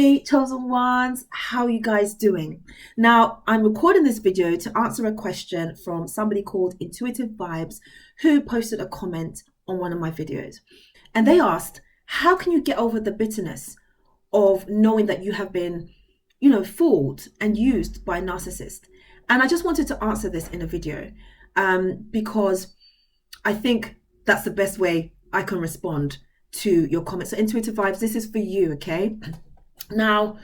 Hey, chosen ones, how are you guys doing? Now, I'm recording this video to answer a question from somebody called Intuitive Vibes who posted a comment on one of my videos. And they asked, how can you get over the bitterness of knowing that you have been, fooled and used by a narcissist? And I just wanted to answer this in a video because I think that's the best way I can respond to your comments. So Intuitive Vibes, this is for you, okay? Now,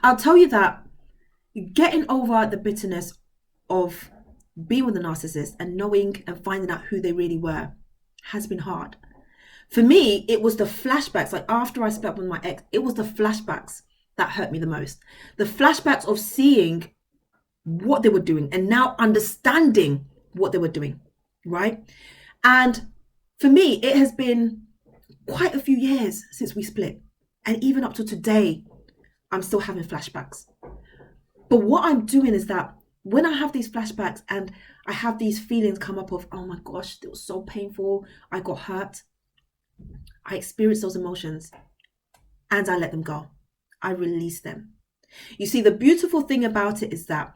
I'll tell you that getting over the bitterness of being with a narcissist and knowing and finding out who they really were has been hard. For me, it was the flashbacks, like after I spent with my ex, it was the flashbacks that hurt me the most. The flashbacks of seeing what they were doing and now understanding what they were doing, right? And for me, it has been quite a few years since we split. And even up to today, I'm still having flashbacks. But what I'm doing is that when I have these flashbacks and I have these feelings come up of, oh my gosh, it was so painful, I got hurt, I experience those emotions and I let them go. I release them. You see, the beautiful thing about it is that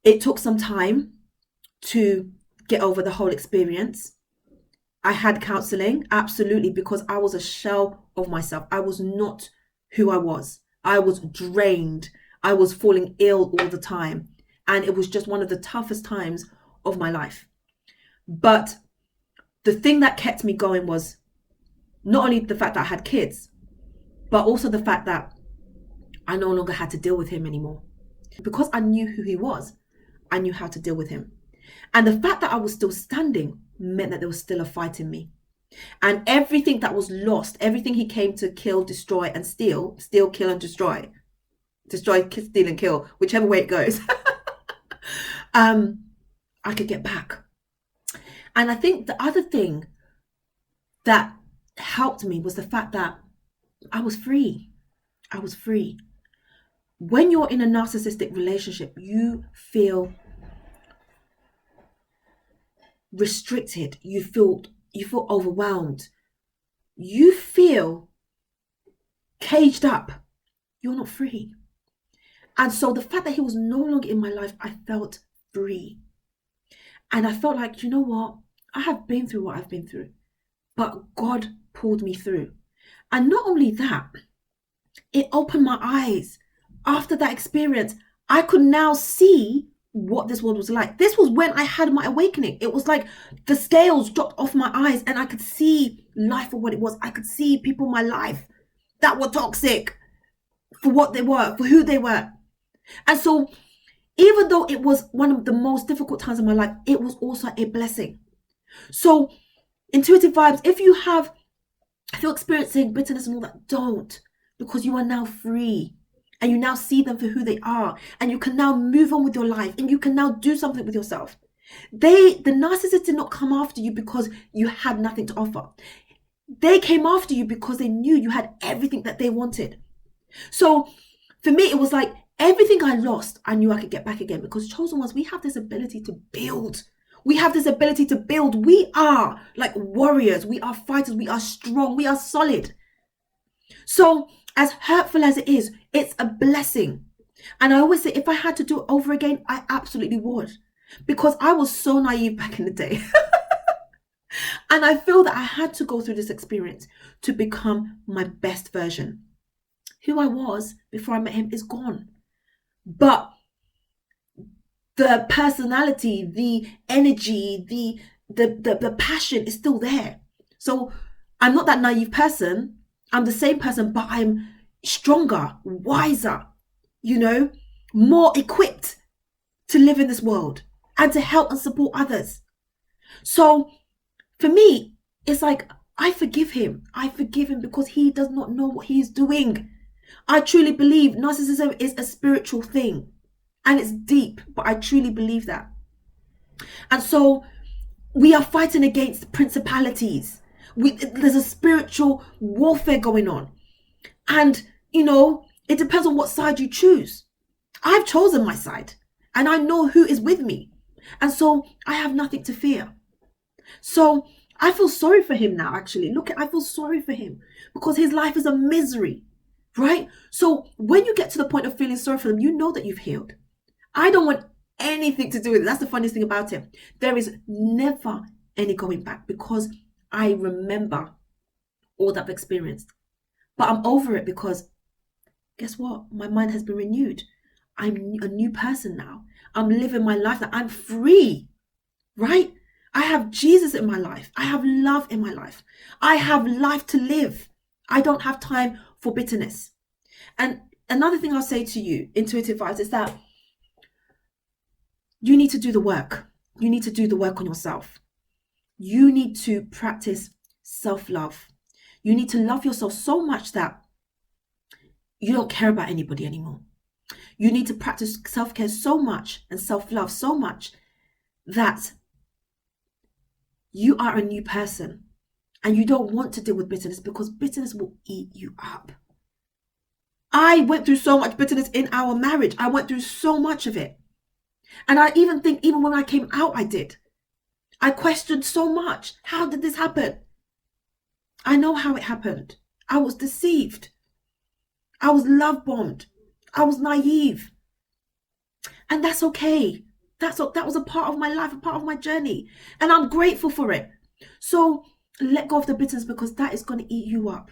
it took some time to get over the whole experience. I had counseling, absolutely, because I was a shell of myself. I was not who I was. I was drained. I was falling ill all the time. And it was just one of the toughest times of my life. But the thing that kept me going was not only the fact that I had kids, but also the fact that I no longer had to deal with him anymore. Because I knew who he was, I knew how to deal with him. And the fact that I was still standing meant that there was still a fight in me. And everything that was lost, everything he came to kill, destroy, and steal, kill, and destroy, steal, and kill, whichever way it goes, I could get back. And I think the other thing that helped me was the fact that I was free. I was free. When you're in a narcissistic relationship, you feel restricted, you feel overwhelmed, you feel caged up, you're not free. And so the fact that he was no longer in my life, I felt free. And I felt like, you know what, I have been through what I've been through, but God pulled me through. And not only that, it opened my eyes. After that experience, I could now see what this world was like. This was when I had my awakening. It was like the scales dropped off my eyes and I could see life for what it was. I could see people in my life that were toxic for what they were, for who they were. And so even though it was one of the most difficult times in my life, it was also a blessing. So Intuitive Vibes, if you're experiencing bitterness and all that, don't, because you are now free. And you now see them for who they are. And you can now move on with your life. And you can now do something with yourself. The narcissist did not come after you because you had nothing to offer. They came after you because they knew you had everything that they wanted. So for me, it was like everything I lost, I knew I could get back again. Because chosen ones, we have this ability to build. We have this ability to build. We are like warriors. We are fighters. We are strong. We are solid. So as hurtful as it is, it's a blessing. And I always say, if I had to do it over again, I absolutely would. Because I was so naive back in the day. And I feel that I had to go through this experience to become my best version. Who I was before I met him is gone. But the personality, the energy, the passion is still there. So I'm not that naive person. I'm the same person, but I'm stronger, wiser, more equipped to live in this world and to help and support others. So for me, it's like, I forgive him. I forgive him because he does not know what he's doing. I truly believe narcissism is a spiritual thing and it's deep, but I truly believe that. And so we are fighting against principalities. There's a spiritual warfare going on. And, it depends on what side you choose. I've chosen my side and I know who is with me. And so I have nothing to fear. So I feel sorry for him now, actually. I feel sorry for him because his life is a misery. right? So when you get to the point of feeling sorry for them, you know that you've healed. I don't want anything to do with it. That's the funniest thing about it. There is never any going back because I remember all that I've experienced. But I'm over it because guess what? My mind has been renewed. I'm a new person now. I'm living my life. That I'm free, right? I have Jesus in my life. I have love in my life. I have life to live. I don't have time for bitterness. And another thing I'll say to you, intuitive vibes, is that you need to do the work. You need to do the work on yourself. You need to practice self-love. You need to love yourself so much that you don't care about anybody anymore. You need to practice self-care so much and self-love so much that you are a new person and you don't want to deal with bitterness because bitterness will eat you up. I went through so much bitterness in our marriage. I went through so much of it. And I even think even when I came out, I did. I questioned so much. How did this happen? I know how it happened. I was deceived. I was love bombed. I was naive. And that's okay. That was a part of my life, a part of my journey. And I'm grateful for it. So let go of the bitterness because that is going to eat you up.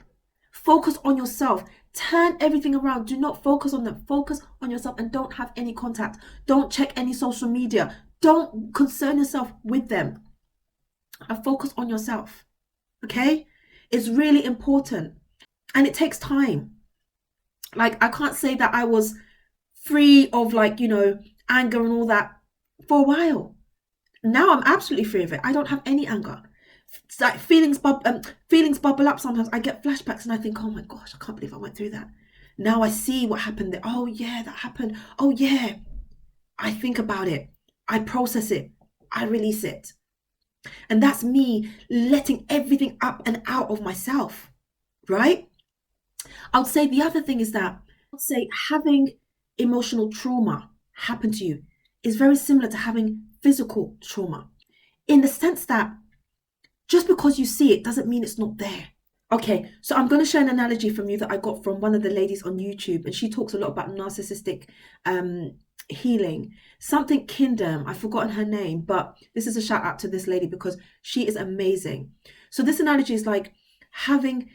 Focus on yourself. Turn everything around. Do not focus on them. Focus on yourself and don't have any contact. Don't check any social media. Don't concern yourself with them. And focus on yourself. Okay? It's really important. And it takes time. Like, I can't say that I was free of, like, anger and all that for a while. Now I'm absolutely free of it. I don't have any anger. It's like feelings bubble up sometimes. I get flashbacks and I think, oh my gosh, I can't believe I went through that. Now I see what happened there. Oh yeah, that happened. Oh yeah. I think about it. I process it. I release it. And that's me letting everything up and out of myself, right? I would say the other thing is that having emotional trauma happen to you is very similar to having physical trauma in the sense that just because you see it doesn't mean it's not there. Okay, so I'm going to share an analogy from you that I got from one of the ladies on YouTube, and she talks a lot about narcissistic healing. Something Kingdom, I've forgotten her name, but this is a shout out to this lady because she is amazing. So this analogy is like having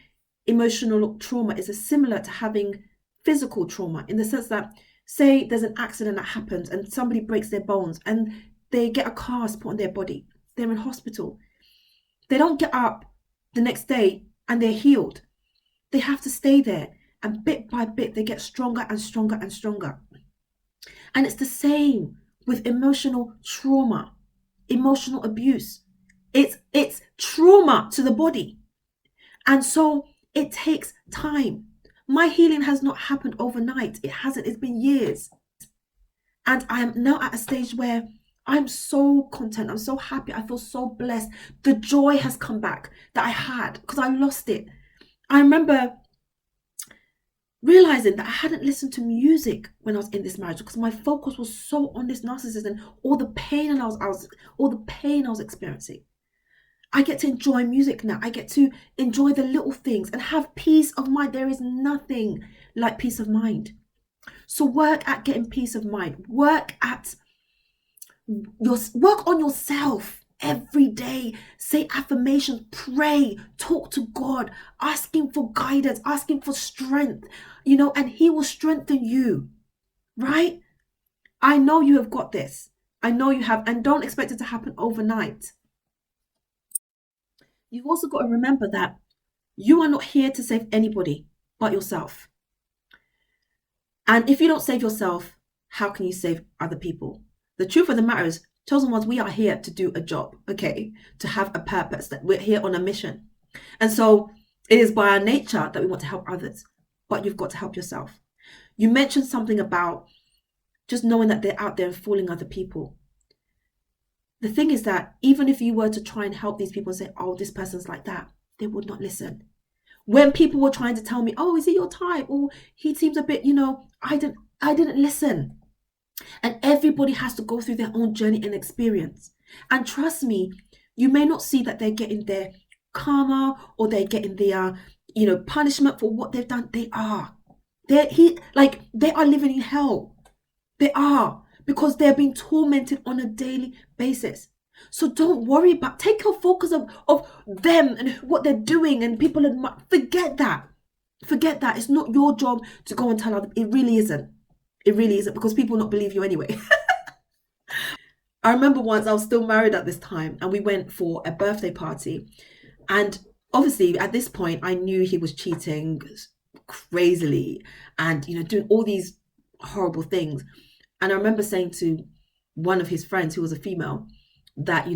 emotional trauma is similar to having physical trauma in the sense that, say there's an accident that happens and somebody breaks their bones and they get a cast put on their body. They're in hospital. They don't get up the next day and they're healed. They have to stay there. And bit by bit, they get stronger and stronger and stronger. And it's the same with emotional trauma, emotional abuse. It's trauma to the body. And so it takes time. My healing has not happened overnight. It hasn't. It's been years. And I am now at a stage where I'm so content. I'm so happy. I feel so blessed. The joy has come back that I had because I lost it. I remember realizing that I hadn't listened to music when I was in this marriage because my focus was so on this narcissist and all the pain and all the pain I was experiencing. I get to enjoy music now. I get to enjoy the little things and have peace of mind. There is nothing like peace of mind. So work at getting peace of mind. Work on yourself every day. Say affirmations, pray, talk to God, asking for guidance, asking for strength, and He will strengthen you, right? I know you have got this. I know you have, and don't expect it to happen overnight. You've also got to remember that you are not here to save anybody but yourself. And if you don't save yourself, how can you save other people? The truth of the matter is, chosen ones, we are here to do a job, okay? To have a purpose, that we're here on a mission. And so it is by our nature that we want to help others, but you've got to help yourself. You mentioned something about just knowing that they're out there and fooling other people. The thing is that even if you were to try and help these people and say, oh, this person's like that, they would not listen. When people were trying to tell me, oh, is he your type? Or he seems a bit, I didn't listen. And everybody has to go through their own journey and experience. And trust me, you may not see that they're getting their karma or they're getting their, punishment for what they've done. They are. They are living in hell. They are, because they're being tormented on a daily basis. So don't worry about, take your focus of them and what they're doing and people admire. Forget that. Forget that. It's not your job to go and tell other. It really isn't. It really isn't, because people will not believe you anyway. I remember once I was still married at this time, and we went for a birthday party, and obviously at this point I knew he was cheating crazily, and doing all these horrible things. And I remember saying to one of his friends, who was a female, that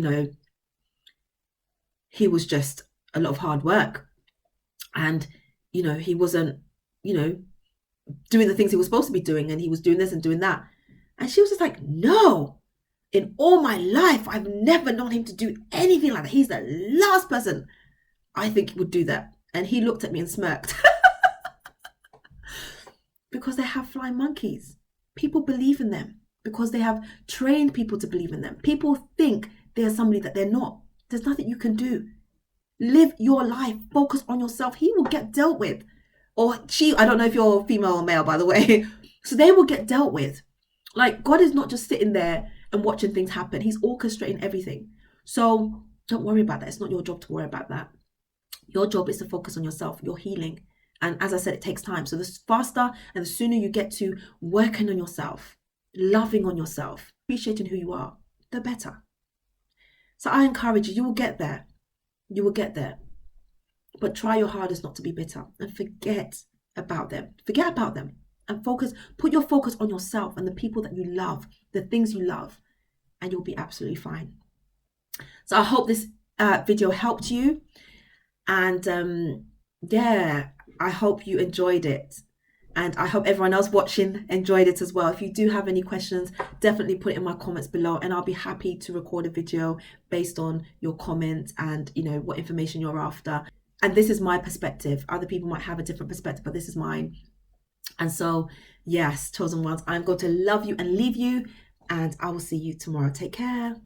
he was just a lot of hard work, and he wasn't you know doing the things he was supposed to be doing, and he was doing this and doing that. And she was just like, no, in all my life I've never known him to do anything like that. He's the last person I think would do that. And he looked at me and smirked. Because they have flying monkeys. People believe in them because they have trained people to believe in them. People think they're somebody that they're not. There's nothing you can do. Live your life. Focus on yourself. He will get dealt with. Or she, I don't know if you're female or male, by the way. So they will get dealt with. Like, God is not just sitting there and watching things happen. He's orchestrating everything. So don't worry about that. It's not your job to worry about that. Your job is to focus on yourself, your healing. And as I said, it takes time. So the faster and the sooner you get to working on yourself, loving on yourself, appreciating who you are, the better. So I encourage you, you will get there. You will get there. But try your hardest not to be bitter and forget about them. Forget about them and put your focus on yourself and the people that you love, the things you love, and you'll be absolutely fine. So I hope this video helped you. And yeah, I hope you enjoyed it. And I hope everyone else watching enjoyed it as well. If you do have any questions, definitely put it in my comments below, and I'll be happy to record a video based on your comments and what information you're after. And this is my perspective. Other people might have a different perspective, but this is mine. And so, yes, chosen ones, I'm going to love you and leave you, and I will see you tomorrow. Take care.